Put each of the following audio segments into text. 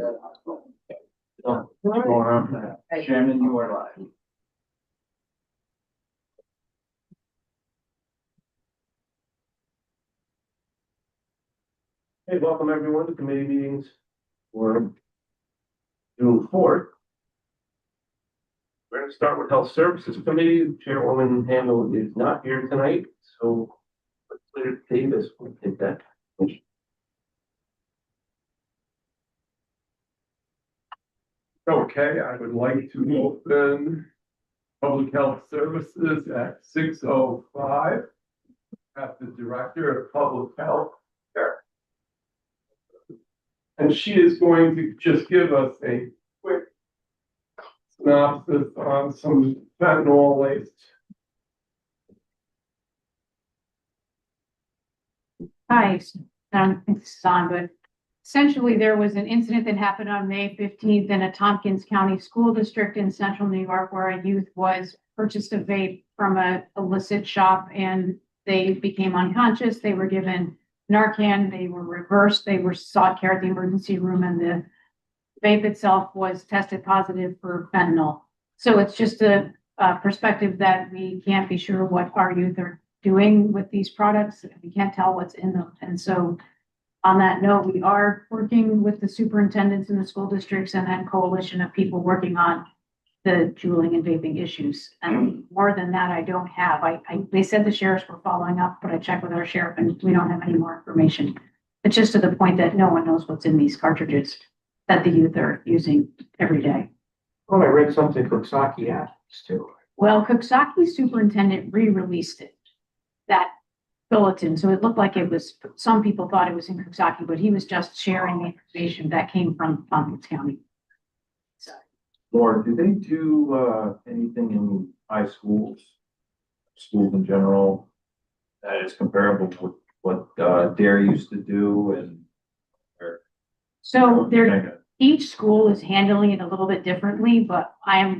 Chairman, you are live. Hey, welcome everyone to committee meetings for June 4th. We're going to start with Health Services Committee. Chairwoman Handel is not here tonight, so let's clear Davis will take that. Okay, I would like to open Public Health Services at 6:05. At the Director of Public Health there. And she is going to just give us a quick synopsis on some fentanyl laced. Hi, it's on, but essentially there was an incident that happened on May 15th in a Tompkins County school district in central New York where a youth was purchased a vape from a illicit shop and they became unconscious. They were given Narcan, they were reversed, they were sought care at the emergency room, and the vape itself was tested positive for fentanyl. So it's just a perspective that we can't be sure what our youth are doing with these products. We can't tell what's in them. And so on that note, we are working with the superintendents in the school districts and that coalition of people working on the juuling and vaping issues. And more than that, I don't have. They said the sheriffs were following up, but I checked with our sheriff and we don't have any more information. It's just to the point that no one knows what's in these cartridges that the youth are using every day. Oh, I read something from Saki athletes too. Well, Coxsackie's superintendent re-released it, that bulletin. So it looked like it was, some people thought it was in Coxsackie, but he was just sharing the information that came from Tompkins County. So. Laura, do they do anything in high schools in general, that is comparable to what Dare used to do? And so each school is handling it a little bit differently, but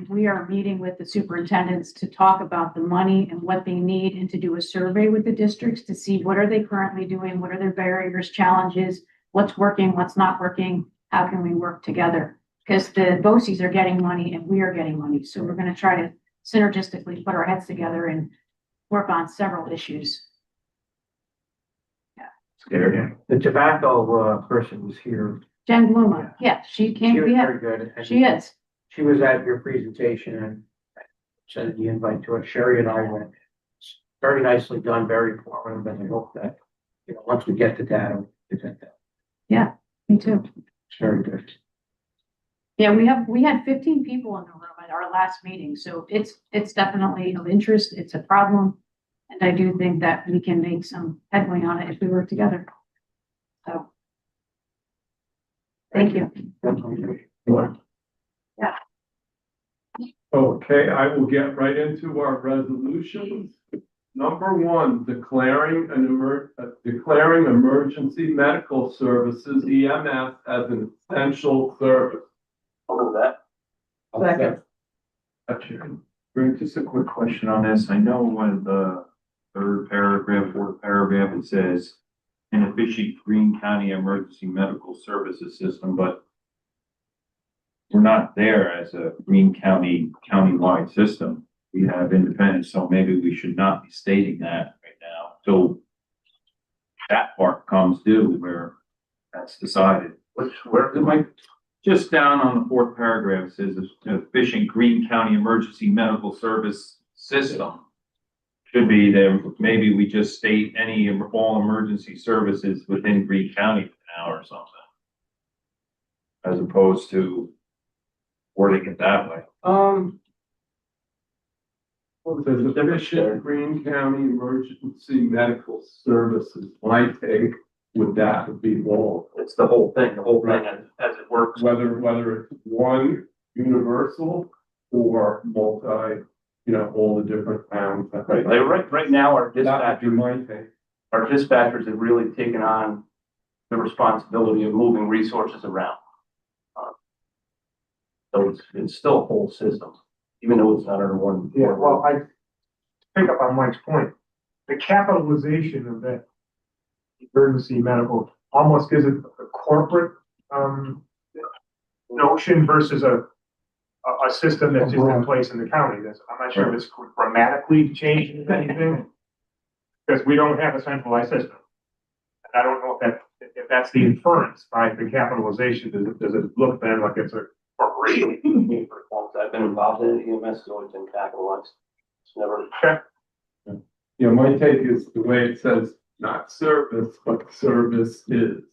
we are meeting with the superintendents to talk about the money and what they need and to do a survey with the districts to see what are they currently doing, what are their barriers, challenges, what's working, what's not working, how can we work together? Because the BOCES are getting money and we are getting money. So we're going to try to synergistically put our heads together and work on several issues. Yeah. The tobacco person was here. Jen Bluma, yeah, she came. She was very good. And She is. She was at your presentation and sent the invite to us. Sherry and I went. It's very nicely done, very informative, and I hope that, once we get the data, we present that. Yeah, me too. It's very good. Yeah, we had 15 people in the room at our last meeting, so it's definitely of interest. It's a problem. And I do think that we can make some headway on it if we work together. So. Thank you. Yeah. Okay, I will get right into our resolutions. Number 1, declaring emergency medical services, EMS, as an essential service. all of that. Second. Bring just a quick question on this. I know when the third paragraph, fourth paragraph, it says an efficient Greene County emergency medical services system, but we're not there as a Greene County countywide system. We have independence, so maybe we should not be stating that right now. So that part comes due where that's decided. Where am I? Just down on the fourth paragraph, it says efficient Greene County emergency medical service system. Should be there, maybe we just state all emergency services within Greene County now or something. As opposed to wording it that way. The efficient Greene County emergency medical services, my take with that would be, well, It's the whole thing as it works. whether it's one universal or multi, all the different towns. Right now, our That would be dispatchers, my take. our dispatchers have really taken on the responsibility of moving resources around. So it's still a whole system, even though it's not under one. Yeah, well, I pick up on Mike's point. The capitalization of that emergency medical almost gives it a corporate notion versus a system that's just in place in the county. I'm not sure if it's grammatically changing anything. Because we don't have a centralized system. And I don't know if that's the inference by the capitalization. Does it look then like it's a corporation? For as long as I've been involved in it, EMS has always been capitalized. It's never. Yeah, my take is the way it says, not service, but service is.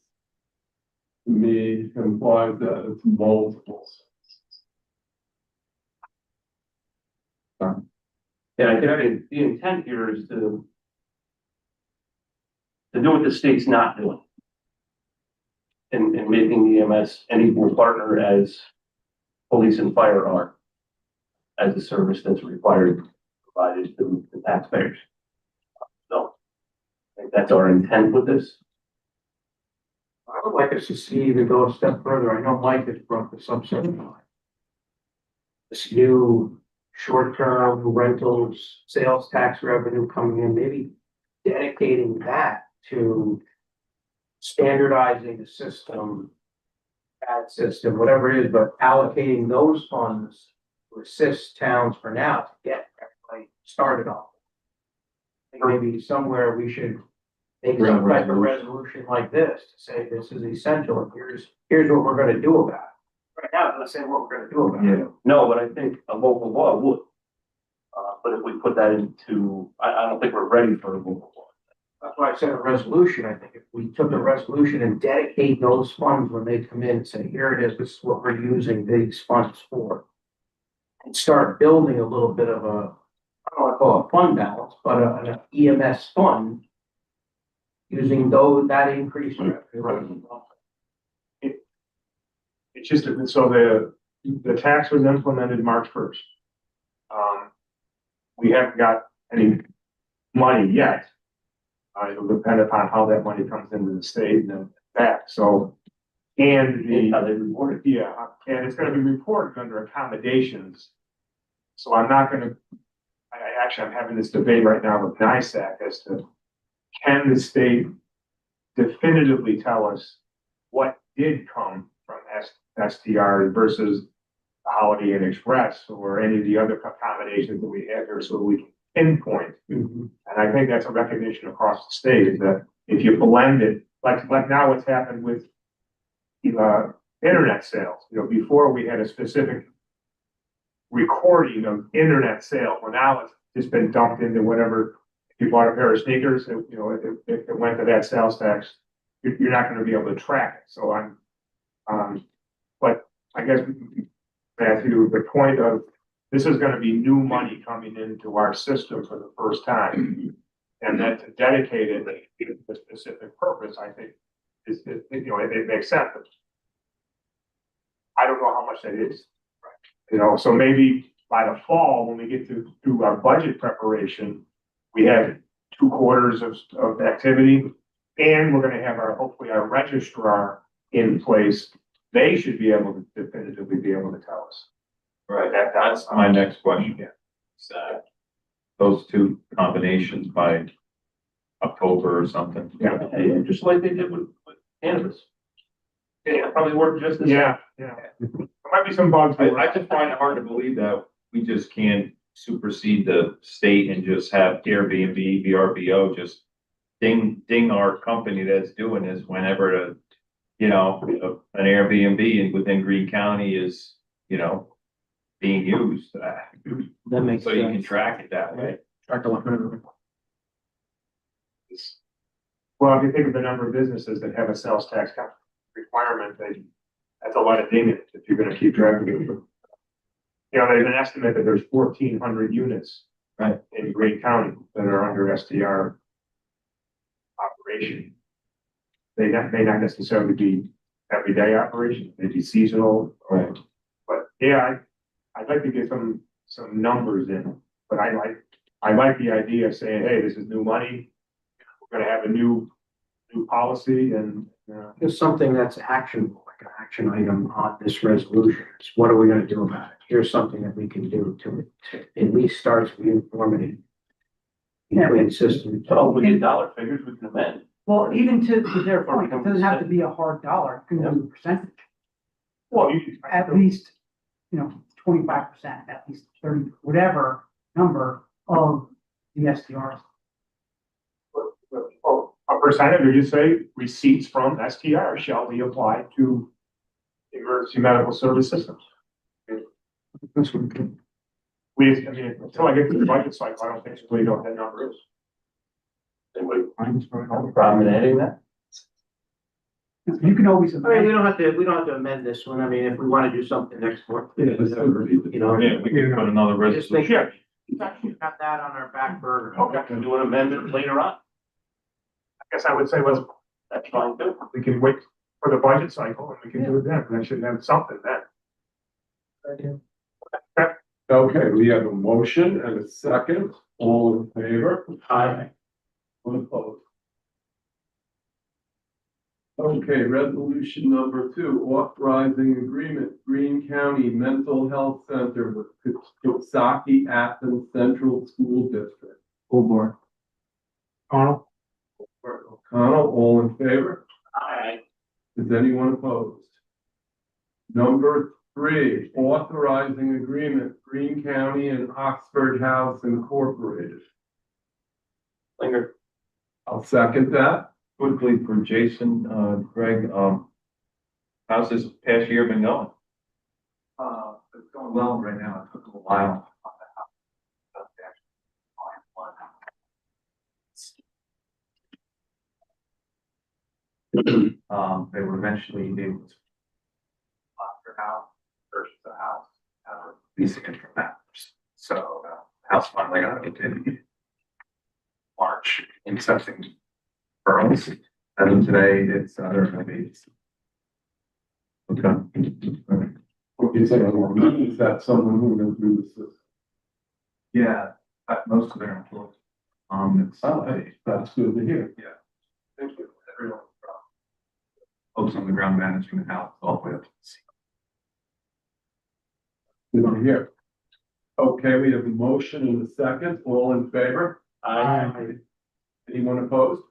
To me, implies that it's multiples. Yeah, I think the intent here is to do what the state's not doing. And making the EMS an equal partner as police and fire are. As a service that's required, provided to the taxpayers. So, I think that's our intent with this. I would like us to see even go a step further. I know Mike has brought this up several times. This new short-term rentals, sales tax revenue coming in, maybe dedicating that to standardizing the system, ad system, whatever it is, but allocating those funds to assist towns for now to get everybody started off. I think maybe somewhere we should make some type of resolution like this to say this is essential, and here's what we're gonna do about it. Right now, let's say what we're gonna do about it. No, but I think a local law would. But if we put that into, I don't think we're ready for a local law. That's why I said a resolution. I think if we took a resolution and dedicate those funds when they come in and say, here it is, this is what we're using these funds for. And start building a little bit of a, I don't want to call it a fund balance, but an EMS fund. Using that increased revenue. It's just, so the tax was implemented March 1st. We haven't got any money yet. It'll depend upon how that money comes into the state and then back, so. And How they report it. yeah, and it's gonna be reported under accommodations. So I'm not gonna, I'm having this debate right now with NISAC as to, can the state definitively tell us what did come from STR versus Holiday Inn Express or any of the other accommodations that we have here, so we can pinpoint. And I think that's a recognition across the state, is that if you blend it, like now what's happened with internet sales, before we had a specific recording of internet sales, well, now it's just been dumped into whatever. If you bought a pair of sneakers, if it went to that sales tax, you're not going to be able to track it. So but I guess, Matthew, the point of this is going to be new money coming into our system for the first time, and then to dedicate it to a specific purpose, I think it makes sense. I don't know how much that is, so maybe by the fall, when we get to our budget preparation, we have 2 quarters of activity, and we're going to have hopefully our registrar in place. They should be able to definitively be able to tell us. Right, that's my next question. Yeah. Those two combinations by October or something. Yeah. Just like they did with cannabis. Yeah, probably worked just as. Yeah. There might be some bugs. I just find it hard to believe that we just can't supersede the state and just have Airbnb, VRBO, just ding our company that's doing this whenever an Airbnb within Greene County is, being used. That makes So you can track it that way. Well, if you think of the number of businesses that have a sales tax requirement, that's a lot of dinging if you're going to keep track of it. There's an estimate that there's 1,400 units in Greene County that are under STR operation. They may not necessarily be everyday operation, maybe seasonal. Right. But yeah, I'd like to get some numbers in. But I like the idea of saying, hey, this is new money. We're going to have a new policy, and Just something that's actionable, like an action item on this resolution. It's what are we gonna do about it? Here's something that we can do to at least start uniformity. Between systems. So we get dollar figures, we can amend. Well, even to their point, it doesn't have to be a hard dollar, it can be a percentage. Well, you. at least, 25%, at least 30, whatever number of the STRs. Oh, a percentage, or just say receipts from STR shall be applied to emergency medical service systems. That's what we could. I mean, until I get to the budget cycle, I don't think we know what that number is. Anybody have a problem in adding that? You can always I mean, amend. we don't have to amend this one. I mean, if we want to do something next month, Yeah, that's you know. Yeah, we can put another I just think resolution. we got that on our back burner. Okay, Can do an amendment later on, I guess I would say that's fine too. we can wait for the budget cycle and we can do it then, and I should have something then. Okay, we have a motion and a second, all in favor? Aye. One opposed. Okay, resolution number 2, authorizing agreement, Greene County Mental Health Center with Coxsackie Athens Central School District. Full board. Arnold? O'Connell, all in favor? Aye. Is anyone opposed? Number 3, authorizing agreement, Greene County and Oxford House Incorporated. Linger. I'll second that. Quickly for Jason, Greg, how's this past year been going? It's going well right now. It took a while. They were eventually able to their house, purchase a house, leasing it from that. So, house finally got it in March in something girls. And then today it's other babies. Okay. What you say, is that someone who knows through the system? Yeah, but most of their employees. It's, Oh, hey, that's good to hear. yeah, Thank you. everyone from folks on the ground management house all the way up to the sea. Good to hear. Okay, we have a motion and a second, all in favor? Aye. Anyone opposed?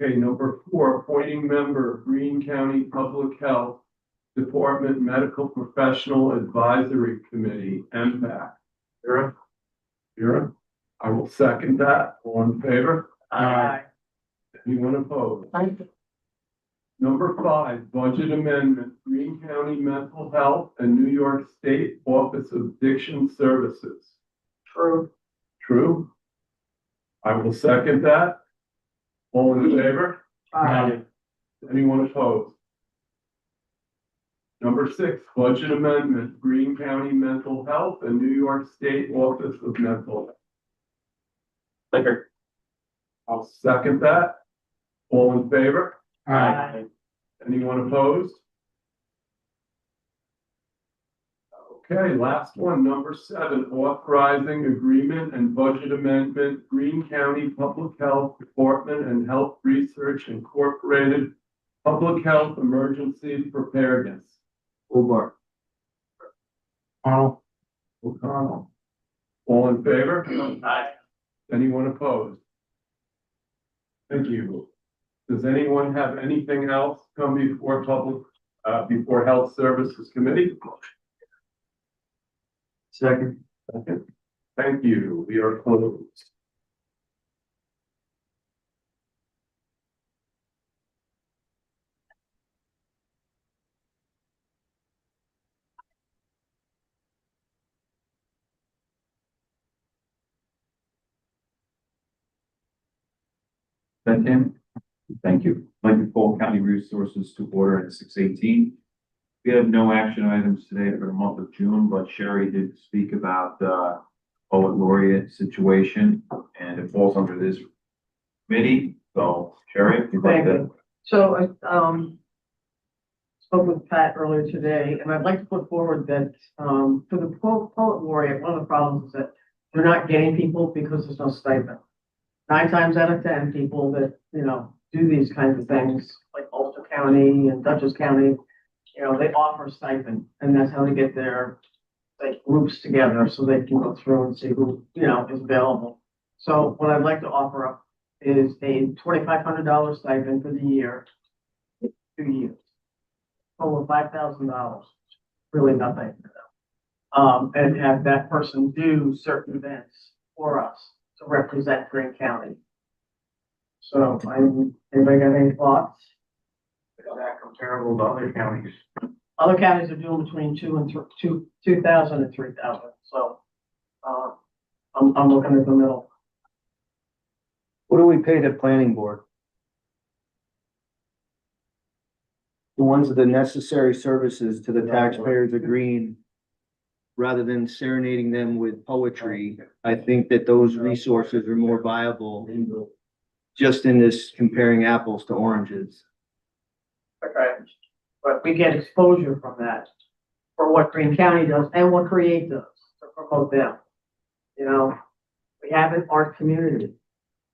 Okay, number 4, appointing member, Greene County Public Health Department Medical Professional Advisory Committee, MPAC. Vera? I will second that. All in favor? Aye. Anyone opposed? Number 5, budget amendment, Greene County Mental Health and New York State Office of Addiction Services. True. True? I will second that. All in favor? Aye. Anyone opposed? Number 6, budget amendment, Greene County Mental Health and New York State Office of Mental Health. Linger. I'll second that. All in favor? Aye. Anyone opposed? Okay, last one, number 7, authorizing agreement and budget amendment, Greene County Public Health Department and Health Research Incorporated, Public Health Emergency Preparedness. Full Arnold? O'Connell. All in favor? Aye. Anyone opposed? Thank you. Does anyone have anything else come before before Health Services Committee? Second. Second. Thank you. We are closed. That Tim? Thank you. I'd like to call County Resources to order at 6:18. We have no action items today for the month of June, but Sherry did speak about the poet laureate situation, and it falls under this committee. So Sherry, if you'd like Thank to. you. So I spoke with Pat earlier today, and I'd like to put forward that for the poet laureate, one of the problems is that they're not getting people because there's no stipend. 9 times out of 10, people that, do these kinds of things, like Ulster County and Dutchess County, they offer stipend, and that's how they get their groups together so they can go through and see who, is available. So what I'd like to offer up is a $2,500 stipend for the year, 2 years. total of $5,000, really nothing. And have that person do certain events for us to represent Greene County. So, anybody got any thoughts? Is that comparable to other counties? Other counties are doing between 2,000 and 3,000, so, I'm looking at the middle. What do we pay the planning board? The ones with the necessary services to the taxpayers of Greene, rather than serenading them with poetry, I think that those resources are more viable just in this comparing apples to oranges. Okay. But we get exposure from that, for what Greene County does and what Create does to promote them. You know, we have an art community,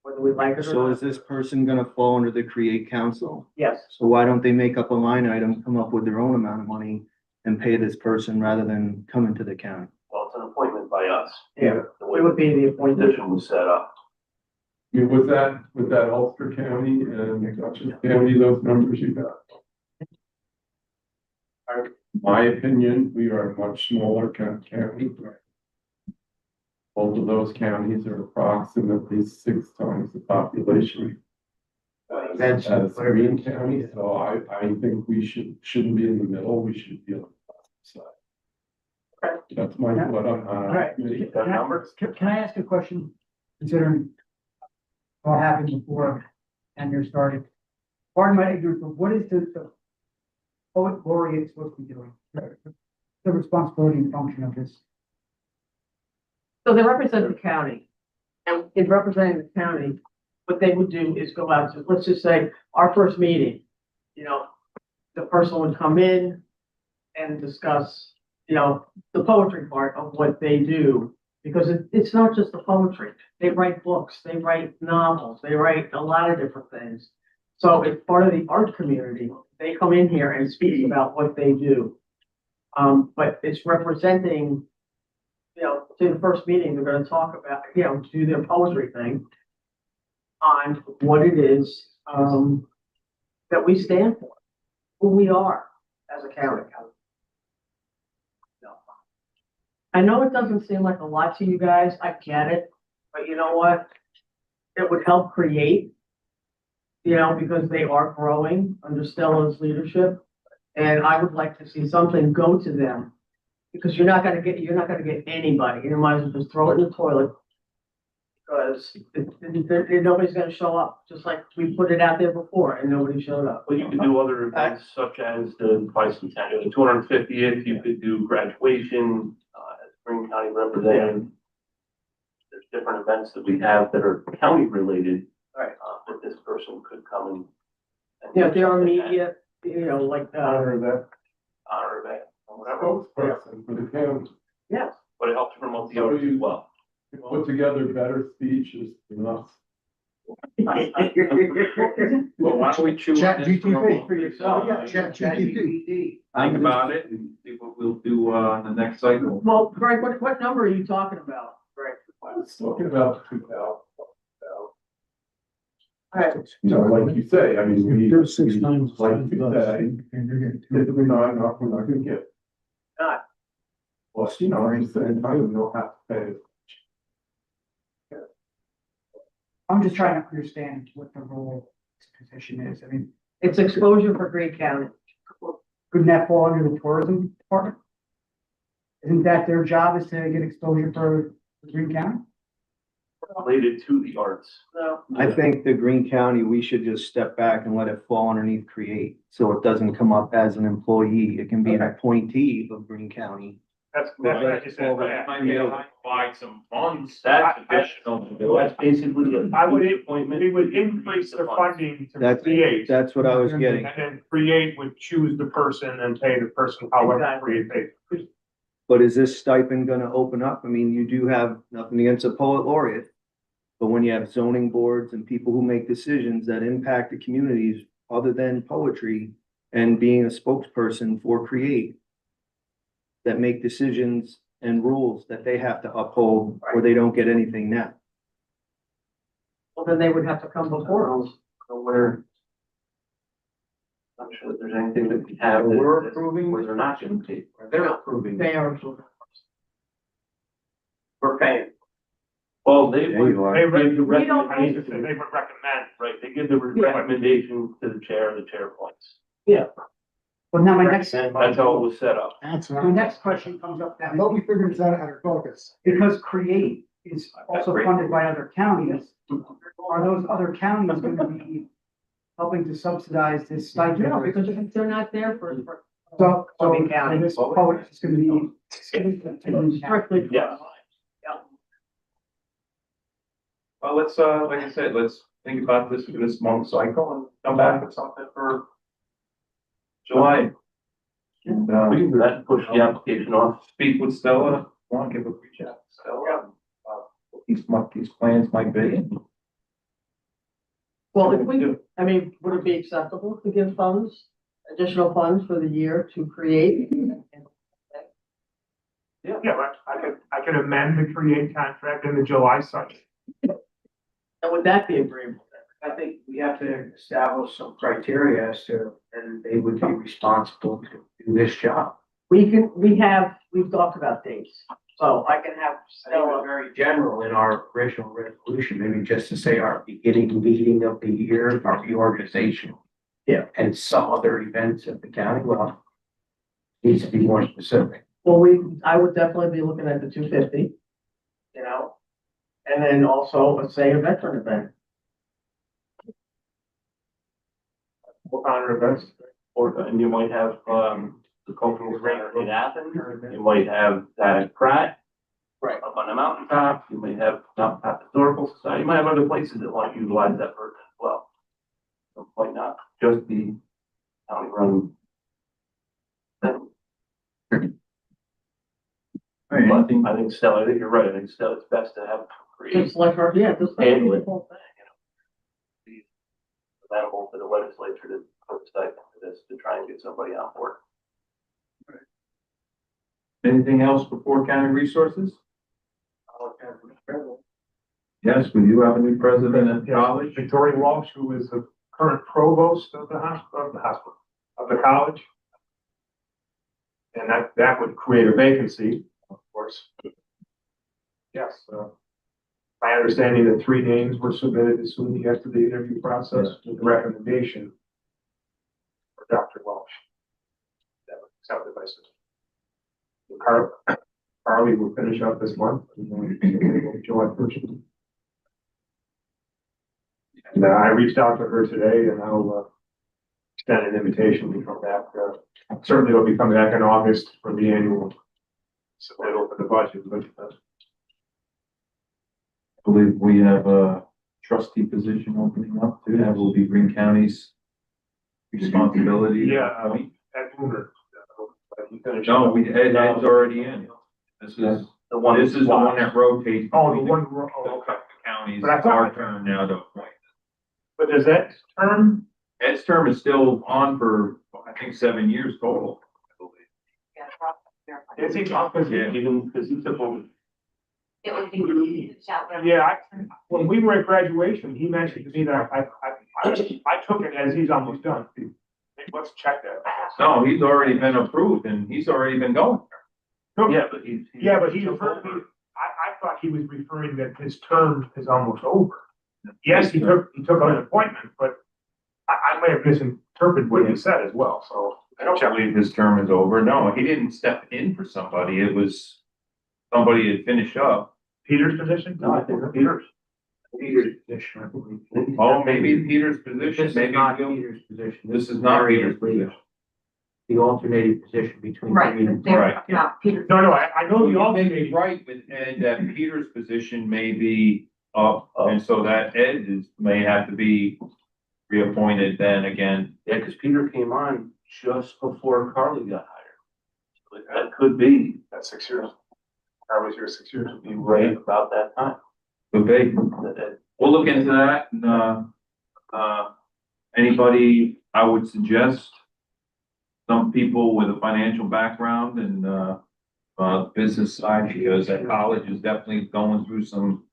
whether we like it or So not. is this person gonna fall under the Create Council? Yes, So why don't they make up a line item, come up with their own amount of money and pay this person rather than coming to the county? Well, it's an appointment by us. yeah, The we way would be the the appointed. position was set up. I mean, with that Ulster County and Dutchess County, those numbers you got. My opinion, we are a much smaller county. Both of those counties are approximately 6 times the population. That's- As Greene County, so I think we shouldn't be in the middle, we should be on the side. That's my thought on, right. committee. Got numbers? Can I ask a question, considering what happened before tenure started? Pardon my ignorance, but what is the poet laureate supposed to be doing? The responsibility and function of this? So they represent the county. And in representing the county, what they would do is go out to, let's just say, our first meeting, you know, the person would come in and discuss, you know, the poetry part of what they do. Because it's not just the poetry. They write books, they write novels, they write a lot of different things. So it's part of the art community. They come in here and speak about what they do. But it's representing, you know, to the first meeting, they're gonna talk about, you know, do their poetry thing on what it is, that we stand for, who we are as a county. I know it doesn't seem like a lot to you guys, I get it, but you know what? It would help Create, you know, because they are growing under Stella's leadership. And I would like to see something go to them, because you're not gonna get anybody, you might as well just throw it in the toilet. Because nobody's gonna show up, just like we put it out there before and nobody showed up. Well, you could do other events such as the bicentennial, the 250th, you could do graduation, as Greene County representative. There's different events that we have that are county related. Right. That this person could come and. You know, there are do something at. media, you know, like, Honor that Honor event, or whatever, spokesperson for the county. yes. but it helps promote the arts as well. Put together better speeches than us. Well, why don't we chew on Chat this for a GTP moment? for yourself. Uh, Chat GTP. Think about it and see what we'll do, the next cycle. Well, Greg, what number are you talking about, Greg? I was talking about 2,000. Alright, You know, like you say, I mean, we. There's we 6 times. Like you say, And you're getting if we're not gonna get. Not. Well, you know, I'm saying, I don't know how to pay. I'm just trying to understand what the role of this position is. I mean, it's exposure for Greene County. couldn't that fall under the tourism department? Isn't that their job, is to get exposure for Greene County? Related to the arts. No, I think the Greene County, we should just step back and let it fall underneath Create, so it doesn't come up as an employee. It can be an appointee of Greene County. That's what I just said. Might be able to provide some funds. That's additional. That's basically it. I would, Appointment. we would increase the funding to That's, create, that's what I was getting. and then create would choose the person and pay the person however Exactly. create pays. But is this stipend gonna open up? I mean, you do have nothing against a poet laureate. But when you have zoning boards and people who make decisions that impact the communities other than poetry and being a spokesperson for Create, that make decisions and rules that they have to uphold or they don't get anything now. well, then they would have to come before us, so we're. I'm sure that there's anything that we have We're that, approving, where they're not getting paid. they're approving, They are. we're paying. Well, they They would give the We don't- I used to recommendation, say they would recommend. right, they give the recommendation to the chair points. Well, now my next, And that's how it was set up. That's my next question comes up I now, thought we figured this out at our caucus. because Create is also Great. funded by other counties. Are those other counties gonna be helping to subsidize this stipend? No, because they're not there for So, Loving County. this poet is gonna be. strictly. for Yes. us. Well, let's, like I said, let's think about this month cycle and come back with something for July. And, We can do that, and push the application off. speak with Stella, want to give a reach out to Stella, what these plans might be. Well, if we, I mean, would it be acceptable to give funds, additional funds for the year to create? Yeah, but I could amend the create contract in the July cycle. And would that be agreeable? I think we have to establish some criteria as to, and they would be responsible to do this job. We've talked about dates, so I can have I think it's Stella. very general in our original resolution, maybe just to say our beginning meeting of the year, our reorganization. Yeah. And some other events at the county, well, needs to be more specific. Well, I would definitely be looking at the 250, you know? And then also, let's say, a veteran event. What kind of events? Or, and you might have, the cultural center in Athens, you might have that at Pratt. Right. Up on the mountaintop, you might have Mountaintop Historical Society, you might have other places that want to utilize that person as well. So it might not just be county run. But I think Stella, I think you're right, I think Stella, it's best to have create Just like our, yeah, just like Handle the it. whole thing. be available for the legislature to put stipend for this, to try and get somebody on board. Anything else before county resources? Yes, we do have a new president at college. Victoria Walsh, who is the current provost of the hospital, of the college. And that would create a vacancy, of course. Yes, my understanding that 3 names were submitted as soon as you get to the interview process with the recommendation for Dr. Walsh. That was accepted by Carly will finish up this month. July 1st. And I reached out to her today and I'll extend an invitation to come back. Certainly it'll be coming back in August for the annual submittal for the budget, but I believe we have a trustee position opening up too, that will be Greene County's responsibility. Yeah. Point. Ed Booner. No, Ed's already in. This is the one that rotates. Oh, the between one, the oh, okay. counties. But I It's thought- our turn now to appoint. But does that term, Ed's term is still on for, I think, 7 years total. I believe. is he up as? Yeah. Even, because he took over. It would be. Yeah, when we were at graduation, he mentioned to me that I took it as he's almost done. Hey, let's check that. No, he's already been approved and he's already been going. Yeah, but he's. Yeah, but he referred to, I thought he was referring that his term is almost over. Yes, he took an appointment, but I may have misinterpreted what he said as well, so. I don't believe his term is over. No, he didn't step in for somebody. It was somebody had finished up. Peter's position? No, I think Peter's. Peter's position, I believe. Oh, maybe Peter's position, This is maybe. not Peter's position. This is not Peter's Marion Lee, position. The alternating position between. Right, Greene and- they're Right. not Peter. No, I know the You may be alternating. right with Ed, that Peter's position may be up, and so that Ed may have to be reappointed then again. Yeah, because Peter came on just before Carly got hired. So that could be, That's 6 years. I was here 6 years. be right about that time. Could be. That- We'll look into that and, anybody, I would suggest some people with a financial background and, business side, because that college is definitely going through some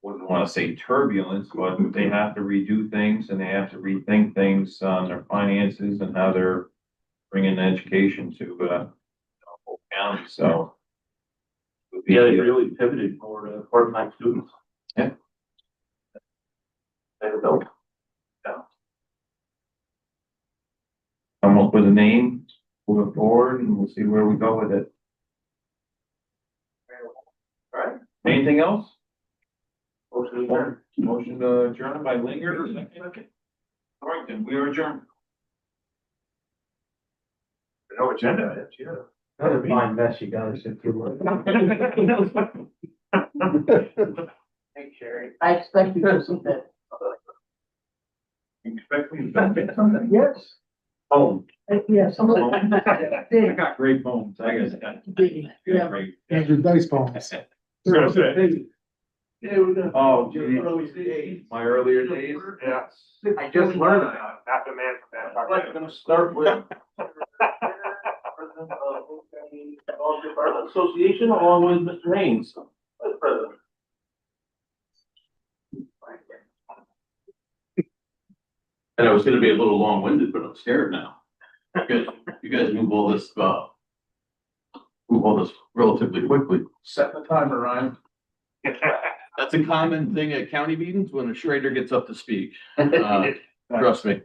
wouldn't want to say turbulence, but they have to redo things and they have to rethink things on their finances and how they're bringing education to, whole county, so. it would be, Yeah, they really pivoted more to part-time students. Yeah. I don't know. Come up with a name, move it forward, and we'll see where we go with it. All right, anything else? Motion to adjourn by Linger. Second. All right, then we are adjourned. No agenda, items, yeah. Another fine mess you got us into. Hey, Sherry. I expect you to submit. Expect me to something? Yes. Phone. Yeah, something. I Big, got great phones. I got big, yeah. great. Andrew Dice Bones. Gonna say, Yeah, we're gonna. Oh, Just geez. early days. My earlier days. yeah, I just learned about it, not the man from that. I'm gonna start with President of Oak County Volunteer Firemen Association, along with Mr. Haynes, Vice President. And I was gonna be a little long-winded, but I'm scared now. You guys move all this relatively quickly. Set the timer, Ryan. That's a common thing at county meetings when a Schrader gets up to speak. Trust me.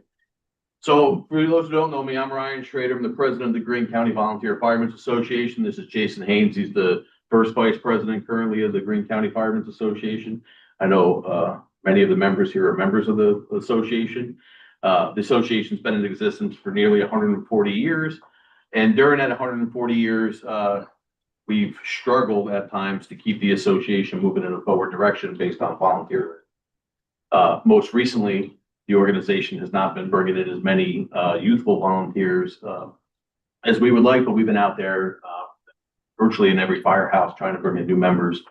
So for those who don't know me, I'm Ryan Schrader. I'm the president of the Greene County Volunteer Firemen's Association. This is Jason Haynes. He's the first vice president currently of the Greene County Firemen's Association. I know many of the members here are members of the association. The association's been in existence for nearly 140 years. And during that 140 years, we've struggled at times to keep the association moving in a forward direction based on volunteer. Most recently, the organization has not been bringing in as many youthful volunteers as we would like, but we've been out there virtually in every firehouse trying to bring in new members,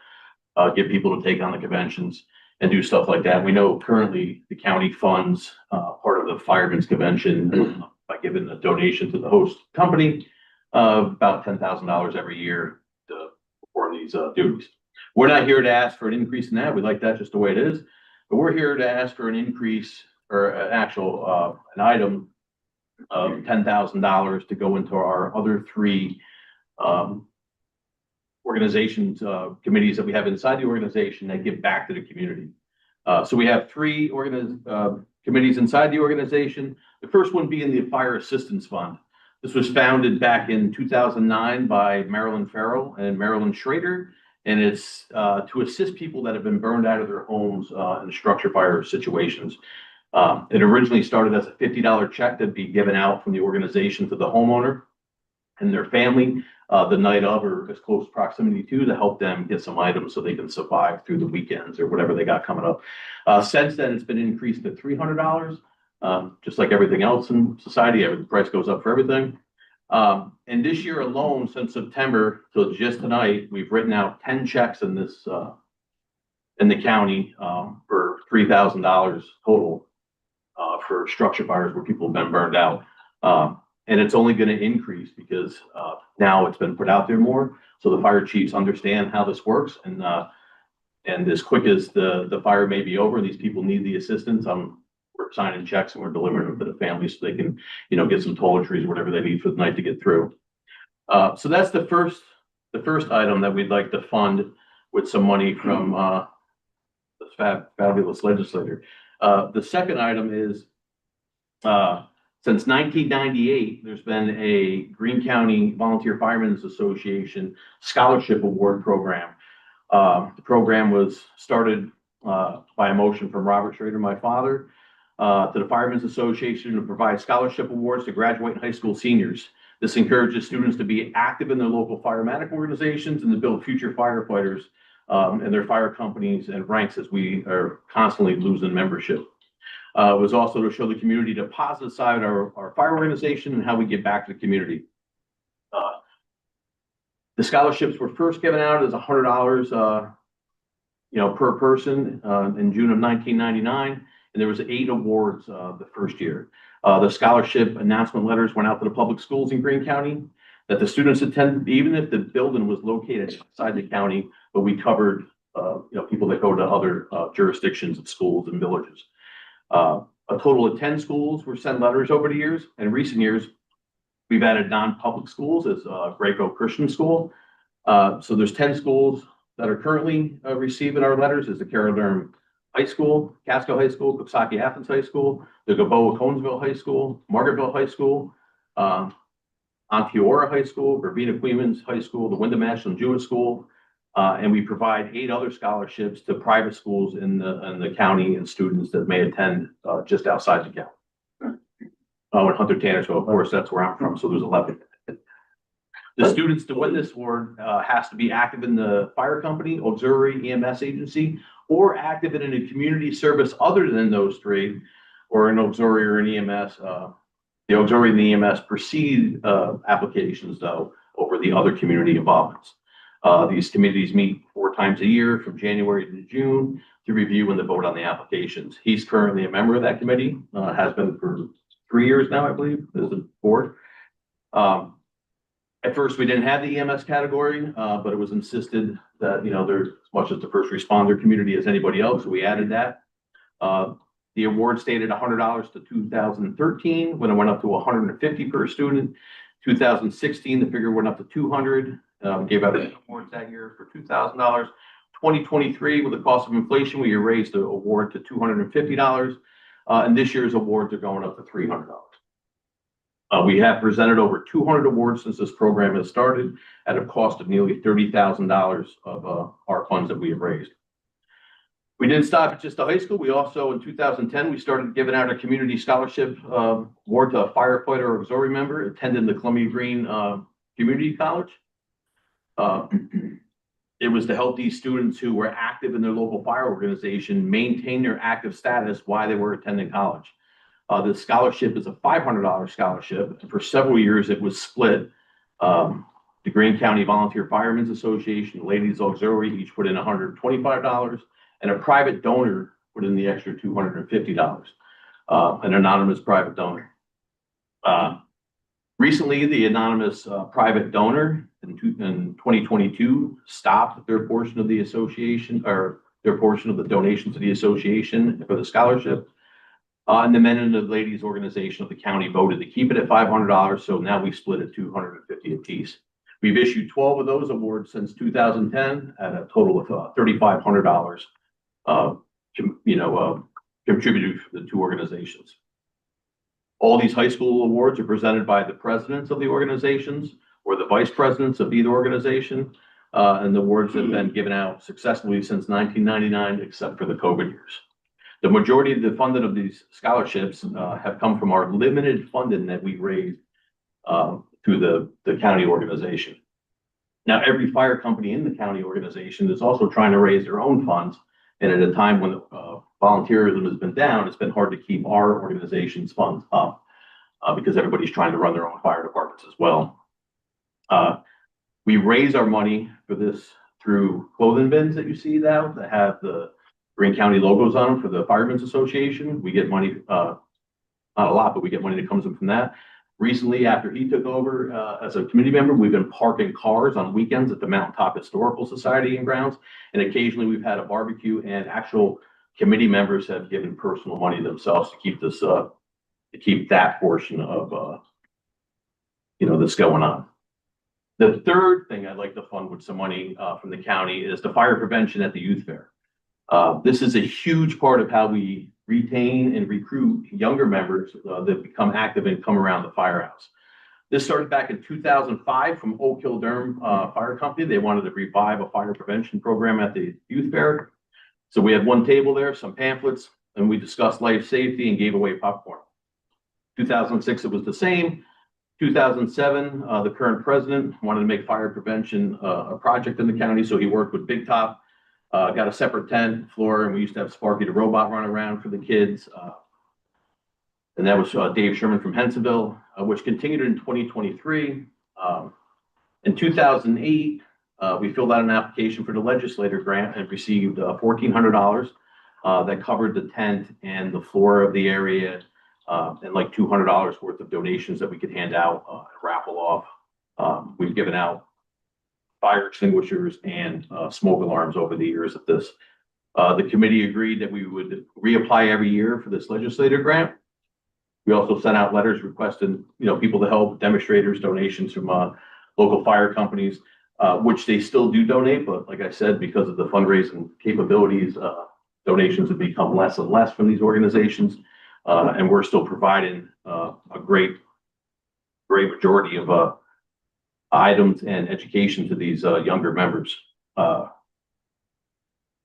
get people to take on the conventions and do stuff like that. We know currently the county funds part of the Firemen's Convention by giving a donation to the host company of about $10,000 every year to perform these duties. We're not here to ask for an increase in that. We like that just the way it is, but we're here to ask for an increase or an actual an item of $10,000 to go into our other three organizations, committees that we have inside the organization that give back to the community. So we have three committees inside the organization. The first one being the Fire Assistance Fund. This was founded back in 2009 by Marilyn Farrell and Marilyn Schrader, and it's to assist people that have been burned out of their homes in structure fire situations. It originally started as a $50 check that'd be given out from the organization to the homeowner and their family the night of or as close proximity to help them get some items so they can survive through the weekends or whatever they got coming up. Since then, it's been increased to $300. Just like everything else in society, the price goes up for everything. And this year alone, since September till just tonight, we've written out 10 checks in this in the county for $3,000 total for structure fires where people have been burned out. And it's only going to increase because now it's been put out there more. So the fire chiefs understand how this works. And as quick as the fire may be over, these people need the assistance. We're signing checks and we're delivering them to the families so they can, get some toiletries or whatever they need for the night to get through. So that's the first item that we'd like to fund with some money from this fabulous legislator. The second item is since 1998, there's been a Greene County Volunteer Firemen's Association Scholarship Award Program. The program was started by a motion from Robert Schrader, my father, to the Firemen's Association to provide scholarship awards to graduating high school seniors. This encourages students to be active in their local firematic organizations and to build future firefighters and their fire companies and ranks as we are constantly losing membership. It was also to show the community the positive side of our fire organization and how we give back to the community. The scholarships were first given out as $100, per person in June of 1999, and there was 8 awards the first year. The scholarship announcement letters went out to the public schools in Greene County that the students attended, even if the building was located outside the county, but we covered people that go to other jurisdictions and schools and villages. A total of 10 schools were sent letters over the years. In recent years, we've added non-public schools as Graco Christian School. So there's 10 schools that are currently receiving our letters. Is the Carroll Durham High School, Casco High School, Coxsackie Athens High School, the Gaboa Conesville High School, Margaretville High School, Onteora High School, Verbena Queens High School, the Wyndham National Jewish School, and we provide 8 other scholarships to private schools in the county and students that may attend just outside the county. In Hunter Tannersville, of course, that's where I'm from, so there's 11. The students to win this award has to be active in the fire company, auxiliary EMS agency, or active in a community service other than those 3, or an auxiliary or an EMS. The auxiliary and the EMS precede applications, though, over the other community involvements. These committees meet 4 times a year from January to June to review and to vote on the applications. He's currently a member of that committee, has been for 3 years now, I believe, as a board. At first, we didn't have the EMS category, but it was insisted that, they're as much as the first responder community as anybody else, so we added that. The award stayed at $100 to 2013, when it went up to $150 per student. 2016, the figure went up to $200. Gave out awards that year for $2,000. 2023, with the cost of inflation, we raised the award to $250. And this year's awards are going up to $300. We have presented over 200 awards since this program has started at a cost of nearly $30,000 of our funds that we have raised. We didn't stop at just the high school. We also, in 2010, we started giving out a community scholarship award to a firefighter or auxiliary member attending the Columbia Greene Community College. It was to help these students who were active in their local fire organization maintain their active status while they were attending college. The scholarship is a $500 scholarship. And for several years, it was split. The Greene County Volunteer Firemen's Association, Ladies Auxiliary, each put in $125, and a private donor put in the extra $250, an anonymous private donor. Recently, the anonymous private donor in 2022 stopped their portion of the association, or their portion of the donation to the association for the scholarship. And the men and the ladies organization of the county voted to keep it at $500, so now we split it $250 apiece. We've issued 12 of those awards since 2010 at a total of $3,500, contributed for the 2 organizations. All these high school awards are presented by the presidents of the organizations or the vice presidents of either organization. And the awards have been given out successfully since 1999, except for the COVID years. The majority of the funding of these scholarships have come from our limited funding that we raised through the county organization. Now, every fire company in the county organization is also trying to raise their own funds. And at a time when volunteerism has been down, it's been hard to keep our organization's funds up because everybody's trying to run their own fire departments as well. We raise our money for this through clothing bins that you see now that have the Greene County logos on them for the Firemen's Association. We get money, not a lot, but we get money that comes in from that. Recently, after he took over as a committee member, we've been parking cars on weekends at the Mountaintop Historical Society and grounds. And occasionally we've had a barbecue, and actual committee members have given personal money themselves to keep this, to keep that portion of, this going on. The third thing I'd like to fund with some money from the county is the fire prevention at the youth fair. This is a huge part of how we retain and recruit younger members that become active and come around the firehouse. This started back in 2005 from Oak Hill Durham Fire Company. They wanted to revive a fire prevention program at the youth fair. So we had one table there, some pamphlets, and we discussed life safety and gave away popcorn. 2006, it was the same. 2007, the current president wanted to make fire prevention a project in the county, so he worked with Big Top. Got a separate tent floor, and we used to have Sparky the robot run around for the kids. And that was Dave Sherman from Hensonville, which continued in 2023. In 2008, we filled out an application for the legislator grant and received $1,400 that covered the tent and the floor of the area, and like $200 worth of donations that we could hand out and raffle off. We've given out fire extinguishers and smoke alarms over the years of this. The committee agreed that we would reapply every year for this legislative grant. We also sent out letters requesting, people to help, demonstrators, donations from local fire companies, which they still do donate, but like I said, because of the fundraising capabilities, donations have become less and less from these organizations. And we're still providing a great majority of items and education to these younger members.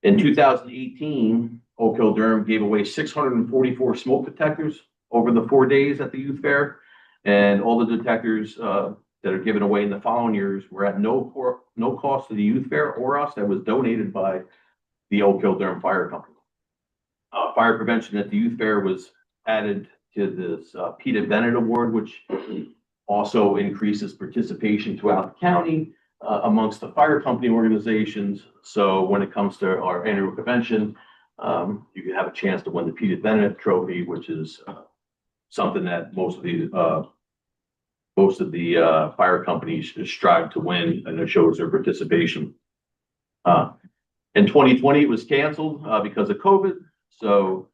In 2018, Oak Hill Durham gave away 644 smoke detectors over the 4 days at the youth fair. And all the detectors that are given away in the following years were at no cost to the youth fair or us. That was donated by the Oak Hill Durham Fire Company. Fire prevention at the youth fair was added to this Peter Bennett Award, which also increases participation throughout the county amongst the fire company organizations. So when it comes to our annual convention, you can have a chance to win the Peter Bennett Trophy, which is something that most of the fire companies strive to win, and it shows their participation. In 2020, it was canceled because of COVID. So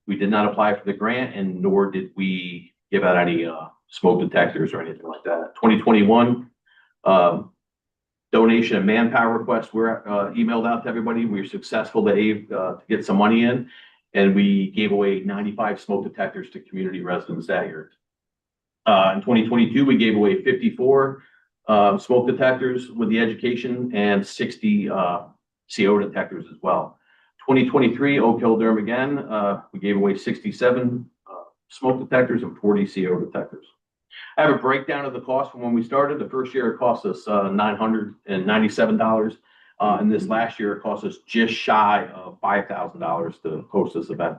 we did not apply for the grant, and nor did we give out any smoke detectors or anything like that. 2021, donation and manpower requests were emailed out to everybody. We were successful to get some money in, and we gave away 95 smoke detectors to community residents that year. In 2022, we gave away 54 smoke detectors with the education and 60 CO detectors as well. 2023, Oak Hill Durham again, we gave away 67 smoke detectors and 40 CO detectors. I have a breakdown of the cost from when we started. The first year it cost us $997. And this last year it cost us just shy of $5,000 to host this event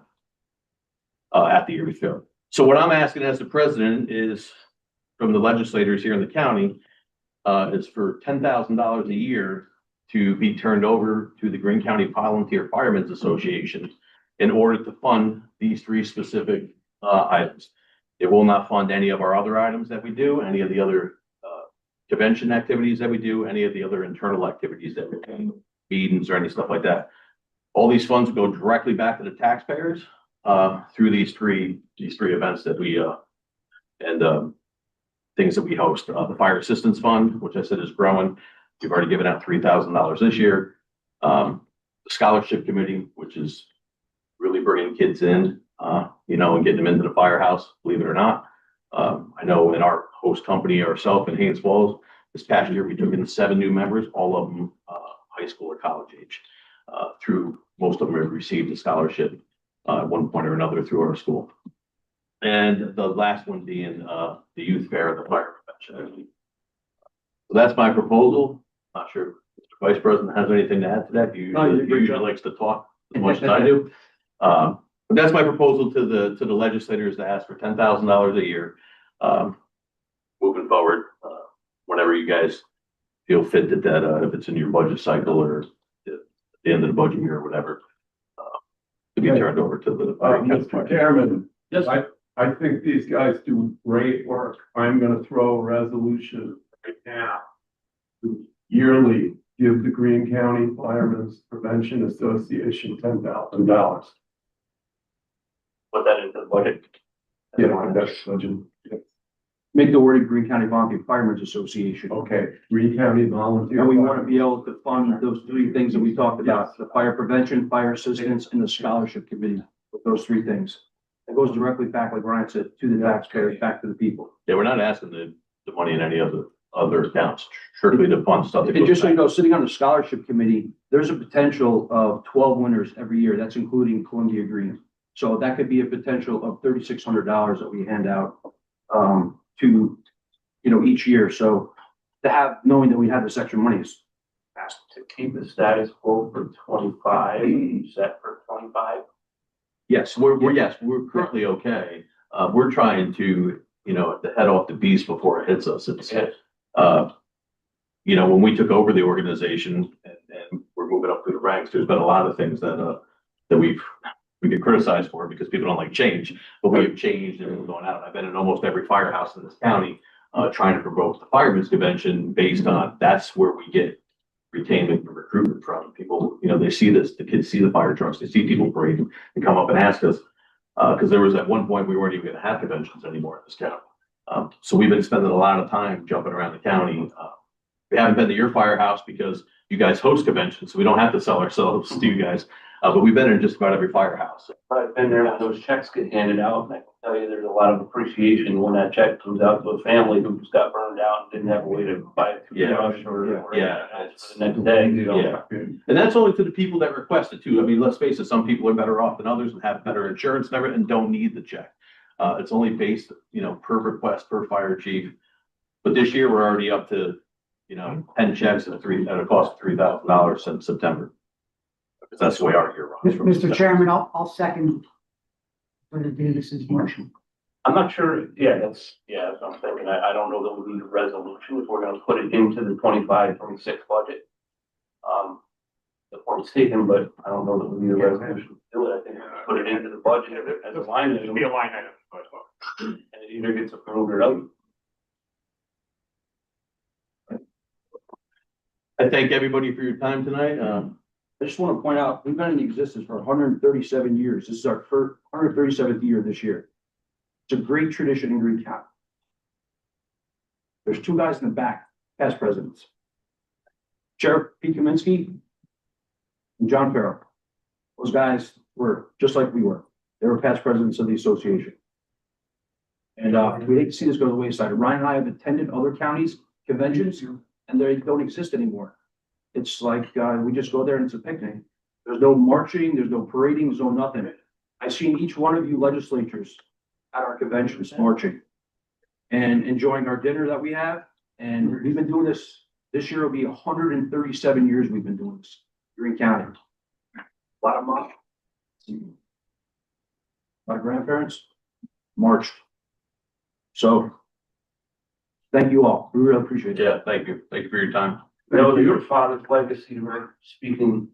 at the yearly fair. So what I'm asking as the president is from the legislators here in the county is for $10,000 a year to be turned over to the Greene County Volunteer Firemen's Association in order to fund these three specific items. It will not fund any of our other items that we do, any of the other convention activities that we do, any of the other internal activities that we do, meetings or any stuff like that. All these funds go directly back to the taxpayers through these three events that we and things that we host. The Fire Assistance Fund, which I said is growing. We've already given out $3,000 this year. The Scholarship Committee, which is really bringing kids in, and getting them into the firehouse, believe it or not. I know in our host company, ourselves in Haynes Falls, this past year, we took in 7 new members, all of them high school or college age. Most of them have received a scholarship at one point or another through our school. And the last one being the youth fair, the fire prevention. So that's my proposal. Not sure if Mr. Vice President has anything to add to that. He usually likes to talk as much as I do. But that's my proposal to the legislators to ask for $10,000 a year. Moving forward, whenever you guys feel fit that if it's in your budget cycle or at the end of the budget year or whatever, to be turned over to the. Mr. Chairman, yes, I think these guys do great work. I'm gonna throw a resolution right now to yearly give the Greene County Firemen's Prevention Association $10,000. Put that into the budget. Yeah, that's budget. Make the wording Greene County Volunteer Firemen's Association. Okay, Greene County Volunteer. And we want to be able to fund those 3 things that we talked about, the fire prevention, fire assistance, and the scholarship committee, with those 3 things. It goes directly back, like Ryan said, to the taxpayers, back to the people. Yeah, we're not asking the money in any other accounts, strictly to fund stuff. And just so you know, sitting on the scholarship committee, there's a potential of 12 winners every year. That's including Columbia Greene. So that could be a potential of $3,600 that we hand out to each year. So to have, knowing that we have this extra money is fast. To keep the status quo for 25, set for 25. Yes, we're currently okay. We're trying to, to head off the beast before it hits us. It's, when we took over the organization and we're moving up through the ranks, there's been a lot of things that we get criticized for because people don't like change, but we have changed and we're going out. I've been in almost every firehouse in this county trying to promote the firemen's convention based on, that's where we get retainment and recruitment from. People, you know, they see this, the kids see the fire trucks, they see people parading, they come up and ask us. Cause there was at one point, we weren't even gonna have conventions anymore in this county. So we've been spending a lot of time jumping around the county. We haven't been to your firehouse because you guys host conventions, so we don't have to sell ourselves to you guys. But we've been in just about every firehouse. I've been there when those checks get handed out, and I can tell you there's a lot of appreciation when that check comes out to a family who just got burned out and didn't have a way to buy a toothbrush or Yeah. for the next day. Yeah. And that's only to the people that request it too. I mean, let's face it, some people are better off than others and have better insurance and everything and don't need the check. It's only based, you know, per request, per fire chief. But this year, we're already up to, you know, 10 checks at a cost of $3,000 since September. Because that's the way our year runs. from Mr. September. Chairman, I'll second Senator Davis's motion. I'm not sure, that's what I'm thinking. I don't know that we need a resolution if we're gonna put it into the 25-26 budget. The point's taken, but I don't know that we need a resolution to do it. I think we can put it into the budget as a line It should item, be a line item, but. and it either gets approved or doesn't. I thank everybody for your time tonight. I just want to point out, we've been in existence for 137 years. This is our 137th year this year. It's a great tradition in Greene County. There's two guys in the back, past presidents. Sheriff Pete Kaminsky and John Farrell. Those guys were just like we were. They were past presidents of the association. And we hate to see this go to the wayside. Ryan and I have attended other counties' conventions, and they don't exist anymore. It's like, we just go there and it's a picnic. There's no marching, there's no parading, there's no nothing. I've seen each one of you legislatures at our conventions marching and enjoying our dinner that we have. And we've been doing this year will be 137 years we've been doing this, Greene County. A lot of money. My grandparents marched. So, thank you all. We really appreciate it. Yeah, thank you. Thank you for your time. No, your father's legacy, right, speaking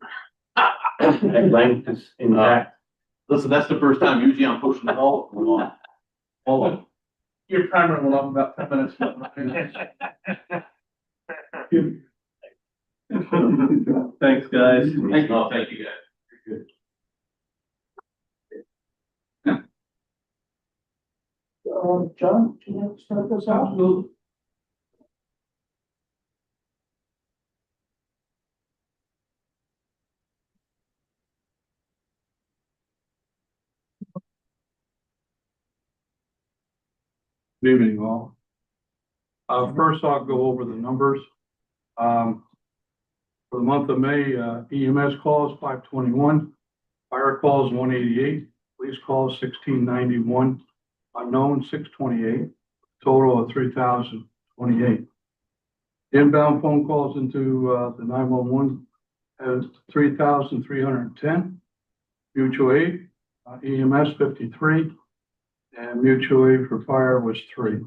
at length is intact. Listen, that's the first time. Usually I'm pushing the ball along. Hold on. Your timer went off about 10 minutes. Thanks, guys. Thank you. Thank you, guys. John, can you start this out? Good evening, all. First, I'll go over the numbers. For the month of May, EMS calls 521, fire calls 188, police calls 1691, unknown 628, total of 3,028. Inbound phone calls into the 911 has 3,310. Mutual aid, EMS 53. And mutual aid for fire was 3.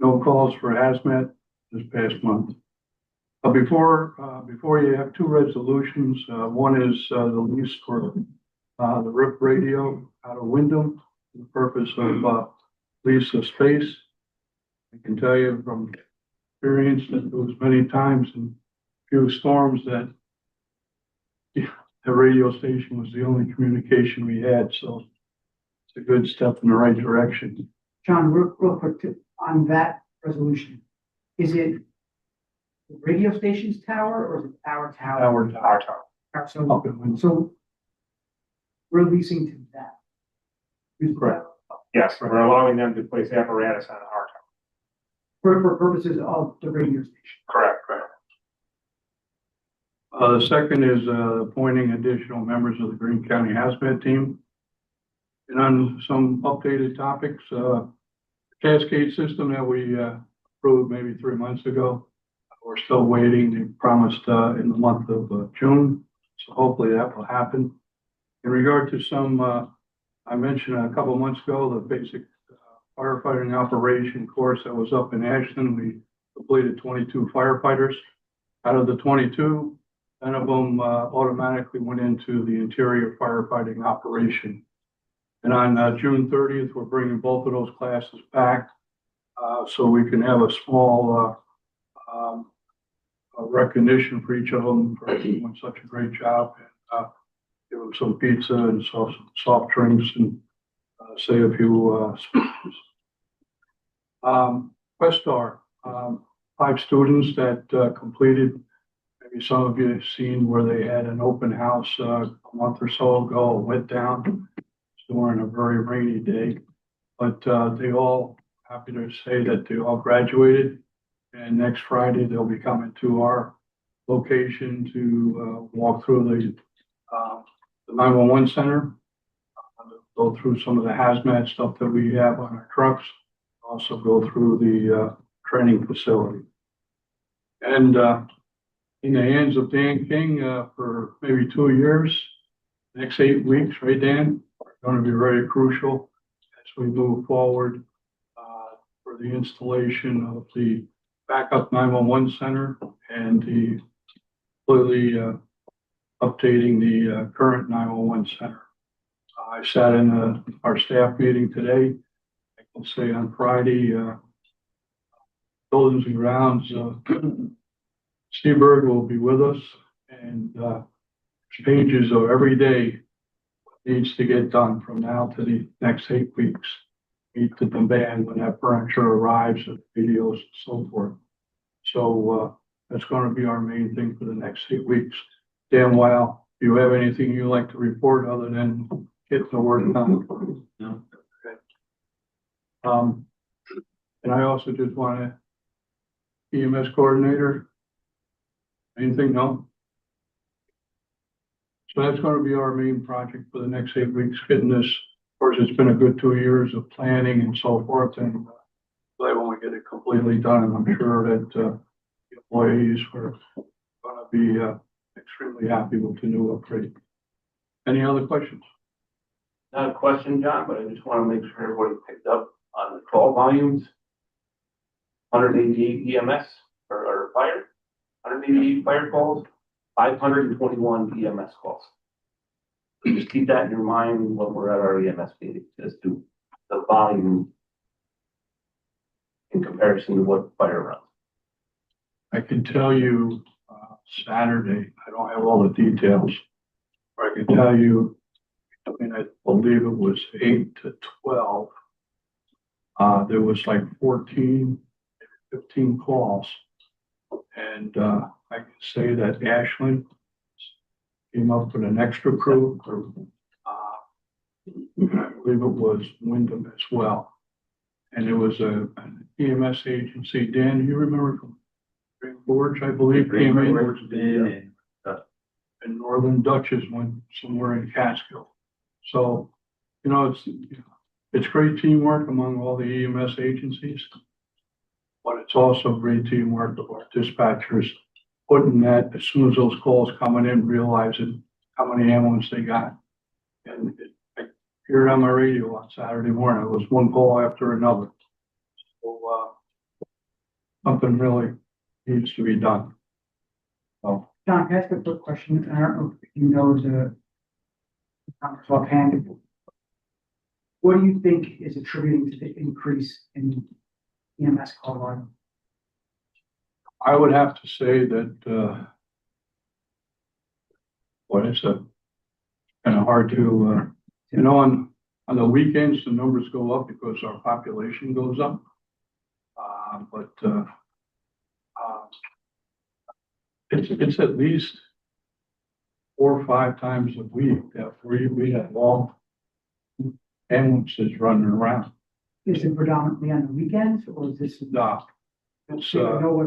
No calls for hazmat this past month. Before you have 2 resolutions. One is the lease for the RIP radio out of Wyndham for the purpose of lease of space. I can tell you from experience that there was many times in few storms that the radio station was the only communication we had. So a good step in the right direction. John, real quick, on that resolution, is it the radio station's tower or is it our tower? Our tower. So we're leasing to that. Correct. Yes, we're allowing them to place apparatus on our tower. For purposes of the radio station. Correct. The second is appointing additional members of the Greene County Hazmat team. And on some updated topics, cascade system that we approved maybe 3 months ago. We're still waiting. They promised in the month of June. So hopefully that will happen. In regard to some, I mentioned a couple of months ago, the basic firefighting operation course that was up in Ashland. We completed 22 firefighters. Out of the 22, 10 of them automatically went into the interior firefighting operation. And on June 30th, we're bringing both of those classes back. so we can have a small, recognition for each of them for doing such a great job. And, give them some pizza and some soft drinks and, say a few, speeches. Questar, 5 students that, completed, maybe some of you have seen where they had an open house, a month or so ago, went down during a very rainy day. But, they all, happy to say that they all graduated. And next Friday, they'll be coming to our location to, walk through the 911 center, go through some of the hazmat stuff that we have on our trucks, also go through the training facility. And in the hands of Dan King for maybe 2 years, next 8 weeks, right, Dan, are going to be very crucial as we move forward for the installation of the backup 911 center and the completely updating the current 911 center. I sat in our staff meeting today. I can say on Friday, Buildings and Grounds, Seaberg will be with us, and changes of every day needs to get done from now to the next 8 weeks. Meet the demand when that furniture arrives, and videos and so forth. So that's going to be our main thing for the next 8 weeks. Dan Weil, do you have anything you'd like to report other than get the work done? No. Okay. And I also just want to, EMS coordinator, anything? No? So that's going to be our main project for the next 8 weeks, getting this. Of course, it's been a good 2 years of planning and so forth, and I want to get it completely done. And I'm sure that the employees are going to be extremely happy with the new upgrade. Any other questions? Not a question, John, but I just want to make sure everybody picked up on the call volumes. 188 EMS or fire, 188 fire calls, 521 EMS calls. So just keep that in your mind when we're at our EMS meeting, as to the volume in comparison to what fire runs. I can tell you Saturday, I don't have all the details, but I can tell you, I mean, I believe it was 8 to 12. There was like 14, 15 calls. And I can say that Ashland came up with an extra crew. I believe it was Wyndham as well. And it was an EMS agency. Dan, do you remember from Green Gorge, I believe, came in? And Northern Dutchess went somewhere in Catskill. So, you know, it's great teamwork among all the EMS agencies, but it's also great teamwork of our dispatchers putting that as soon as those calls coming in, realizing how many ambulance they got. And I heard on my radio on Saturday morning, it was one call after another. So something really needs to be done. So. John, can I ask a quick question? I don't know if you know the offhand. What do you think is attributing to the increase in EMS call volume? I would have to say that, what is it? Kind of hard to, you know, on the weekends, the numbers go up because our population goes up. It's at least 4 or 5 times a week that we have long ambulances running around. Is it predominantly on the weekends or is this? No, it's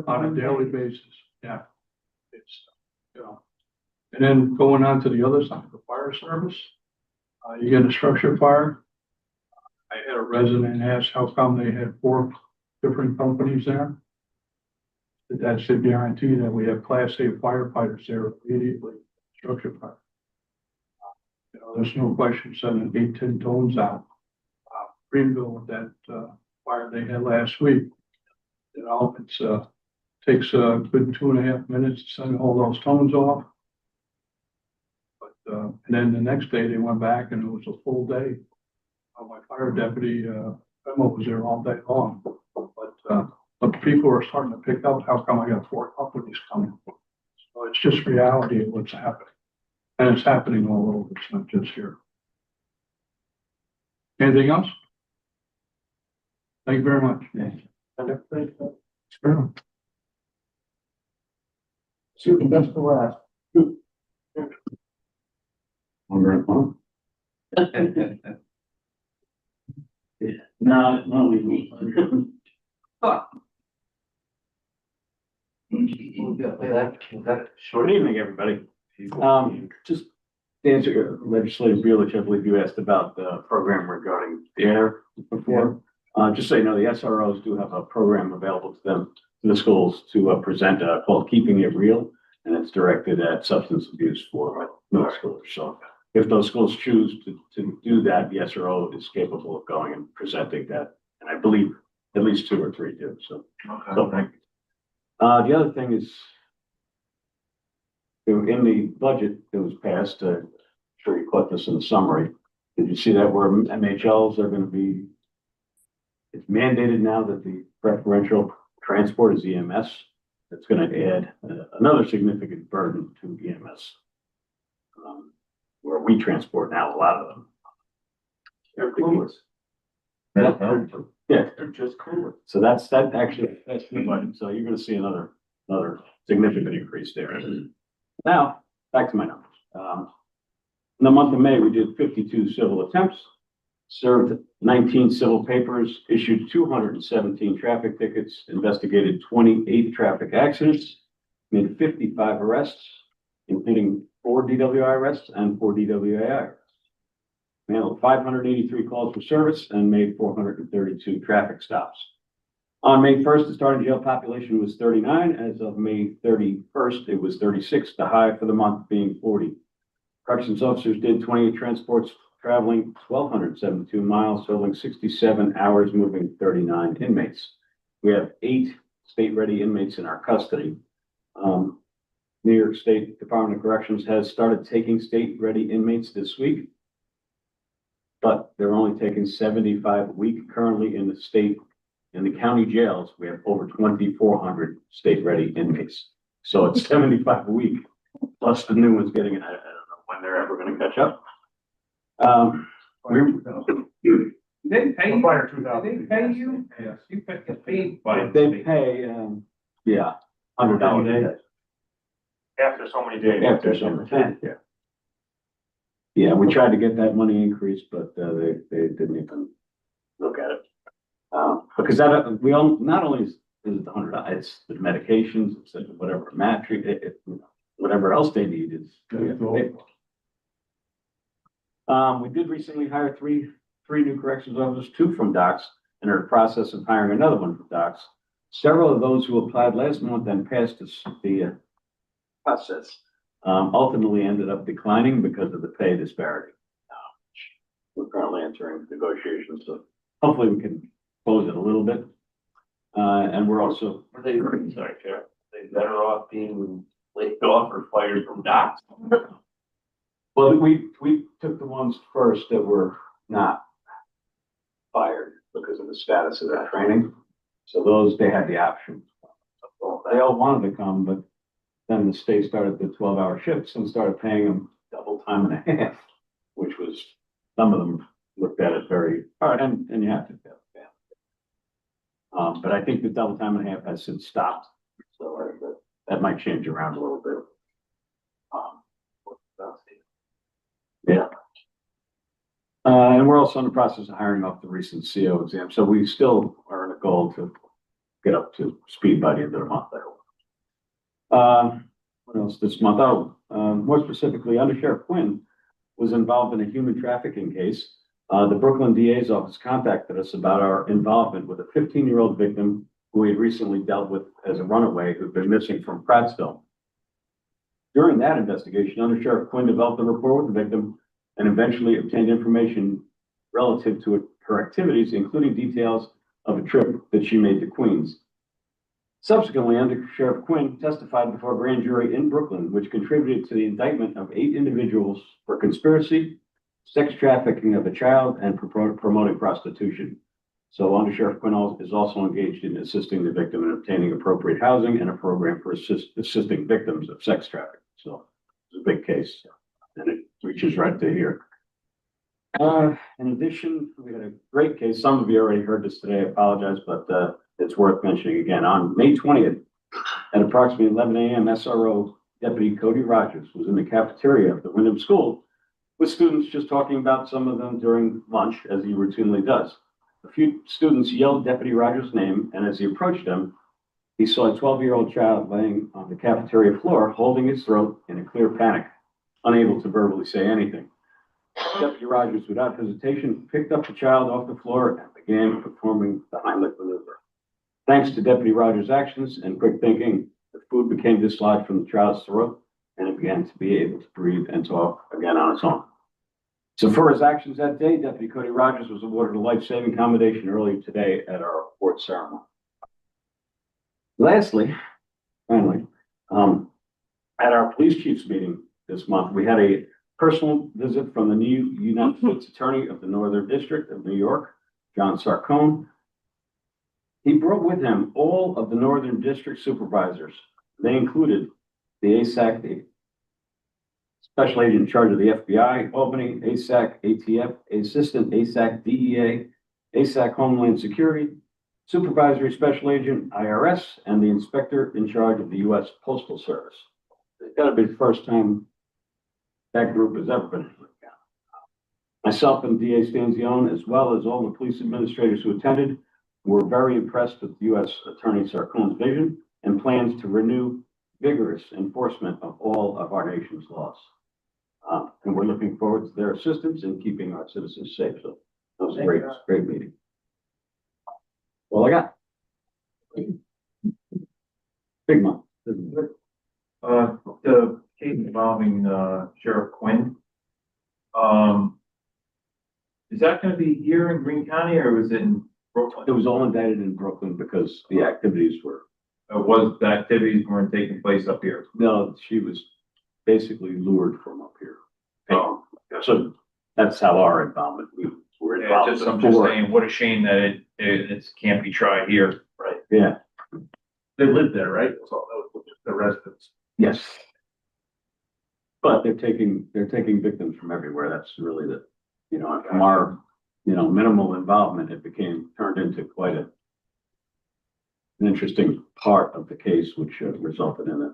on a daily basis. Yeah. It's, you know, and then going on to the other side of the fire service, you get a structure fire. I had a resident ask how come they had 4 different companies there. That's a guarantee that we have Class A firefighters there immediately. Structure fire. You know, there's no question sending 8, 10 tones out. Greenville with that fire they had last week. You know, it's takes a good 2.5 minutes to send all those tones off. But and then the next day they went back and it was a full day. My fire deputy Emma was there all day long. But people are starting to pick up, how come I got 4 companies coming? So it's just reality of what's happening. And it's happening all over, it's not just here. Anything else? Thank you very much. See the best for last. No, we. Good evening, everybody. Just to answer your legislative Buelich, I believe you asked about the program regarding the air before. Just so you know, the SROs do have a program available to them, to the schools to present, called Keeping It Real. And it's directed at substance abuse for middle schoolers. So if those schools choose to do that, the SRO is capable of going and presenting that. And I believe at least 2 or 3 do, so. Okay. So thank you. The other thing is, in the budget that was passed, I'm sure you caught this in the summary. Did you see that where MHLs are gonna be, it's mandated now that the preferential transport is EMS. That's gonna add another significant burden to EMS. Where we transport now, a lot of them. They're coolers. Yeah, They're just coolers. so that's the budget. So you're gonna see another significant increase there. Now, back to my numbers. In the month of May, we did 52 civil attempts, served 19 civil papers, issued 217 traffic tickets, investigated 28 traffic accidents, made 55 arrests, including 4 DWI arrests and 4 DWAI arrests. We handled 583 calls for service and made 432 traffic stops. On May 1st, the starting jail population was 39. As of May 31st, it was 36, the high for the month being 40. Corrections officers did 28 transports, traveling 1,272 miles, totaling 67 hours, moving 39 inmates. We have 8 state-ready inmates in our custody. New York State Department of Corrections has started taking state-ready inmates this week, but they're only taking 75 a week. Currently in the county jails, we have over 2,400 state-ready inmates. So it's 75 a week, plus the new ones getting it. I don't know when they're ever gonna catch up. They pay you? Fire They 2000. pay you? Yes. You get paid. They pay, yeah, $100 a day. After so many days. After so many days, yeah. Yeah, we tried to get that money increased, but they didn't even look at it. Because that, not only is it the $100, it's the medications, it's whatever mattress, whatever else they need is. We have to pay for. We did recently hire three new corrections officers, 2 from docks, and are in the process of hiring another one from docks. Several of those who applied last month and passed the process ultimately ended up declining because of the pay disparity. We're currently entering negotiations, so hopefully we can close it a little bit. And we're also. Are they, sorry, Chair, are they better off being laid off or fired from docks? Well, we took the ones first that were not fired because of the status of their training. So those, they had the option. They all wanted to come, but then the state started the 12-hour shifts and started paying them double time and a half, which was, some of them looked at it very hard, and you have to pay. But I think the double time and a half has since stopped, so that might change around a little bit. Yeah. And we're also in the process of hiring off the recent CO exam, so we still are in a goal to get up to speed by the end of the month, I hope. What else this month? More specifically, Under Sheriff Quinn was involved in a human trafficking case. The Brooklyn DA's office contacted us about our involvement with a 15-year-old victim who we had recently dealt with as a runaway who'd been missing from Prattsville. During that investigation, Under Sheriff Quinn developed a rapport with the victim and eventually obtained information relative to her activities, including details of a trip that she made to Queens. Subsequently, Under Sheriff Quinn testified before a grand jury in Brooklyn, which contributed to the indictment of 8 individuals for conspiracy, sex trafficking of a child, and promoting prostitution. So Under Sheriff Quinn is also engaged in assisting the victim in obtaining appropriate housing and a program for assisting victims of sex trafficking. So it's a big case and it reaches right to here. In addition, we had a great case. Some of you already heard this today. I apologize, but it's worth mentioning again. On May 20th, at approximately 11 a.m., SRO Deputy Cody Rogers was in the cafeteria of the Wyndham School with students, just talking about some of them during lunch, as he routinely does. A few students yelled Deputy Rogers' name, and as he approached them, he saw a 12-year-old child laying on the cafeteria floor, holding his throat in a clear panic, unable to verbally say anything. Deputy Rogers, without hesitation, picked up the child off the floor and began performing the Heimlich maneuver. Thanks to Deputy Rogers' actions and quick thinking, the food became dislodged from the child's throat, and it began to be able to breathe and talk again on its own. So for his actions that day, Deputy Cody Rogers was awarded a life-saving commendation earlier today at our award ceremony. Lastly, finally, at our police chiefs meeting this month, we had a personal visit from the new United States Attorney of the Northern District of New York, John Sarcone. He brought with him all of the Northern District supervisors. They included the ASAC, the Special Agent in charge of the FBI, Albany, ASAC, ATF, Assistant ASAC, DEA, ASAC Homeland Security, Supervisory Special Agent, IRS, and the Inspector in charge of the U.S. Postal Service. It's got to be the first time that group has ever been. Myself and DA Stanzione, as well as all the police administrators who attended, were very impressed with U.S. Attorney Sarcone's vision and plans to renew vigorous enforcement of all of our nation's laws. And we're looking forward to their assistance in keeping our citizens safe. So that was a great meeting. All I got. Big month. The case involving, Sheriff Quinn. Is that gonna be here in Greene County or was it in Brooklyn? It was all indicted in Brooklyn because the activities were, The activities weren't taking place up here? no, she was basically lured from up here. So that's how our involvement, we were Yeah, involved I'm just before. saying, what a shame that it can't be tried here. Right, yeah, They live there, right? So that was just the residents. yes. But they're taking victims from everywhere. That's really and from our, minimal involvement, it turned into quite an interesting part of the case, which resulted in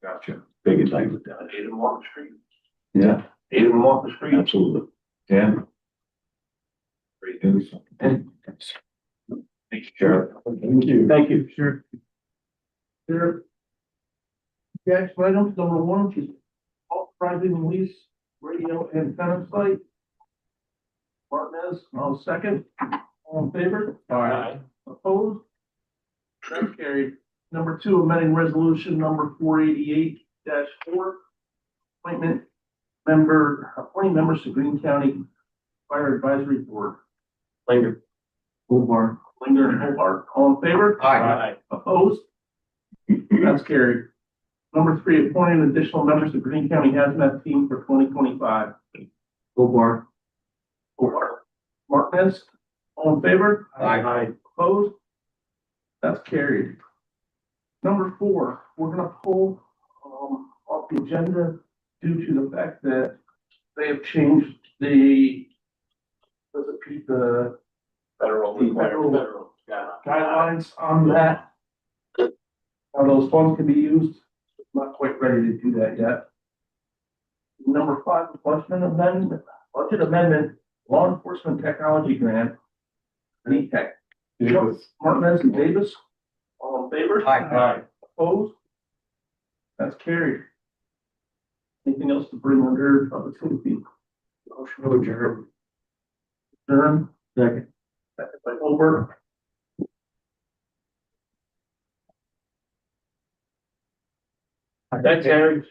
Gotcha. big indictment down. Eight and Walker Street. Yeah, Eight and Walker Street. absolutely. Yeah. Great news. Thank you, Sheriff. Thank you. Thank you. Sure. There. The action items, number one, is authorizing lease, radio antenna site. Martinez, I'll second. All in favor? Aye. Opposed? That's carried. Number two, amending resolution number 488-4. Appointing members to Greene County Fire Advisory Board. Later. Hobart. Linger and Hobart. All in favor? Aye. Opposed? That's carried. Number three, appointing additional members to Greene County Hazmat Team for 2025. Hobart. Hobart. Martinez, all in favor? Aye. Opposed? That's carried. Number four, we're gonna pull, off the agenda due to the fact that they have changed the Federal. guidelines on that. How those funds can be used, not quite ready to do that yet. Number five, budget amendment, law enforcement technology grant, NETEC. Martinez and Davis, all in favor? Aye. Opposed? That's carried. Anything else to bring under public safety? Motion to adjourn. Adjourn. Second. Second by Over. Thanks, Harry.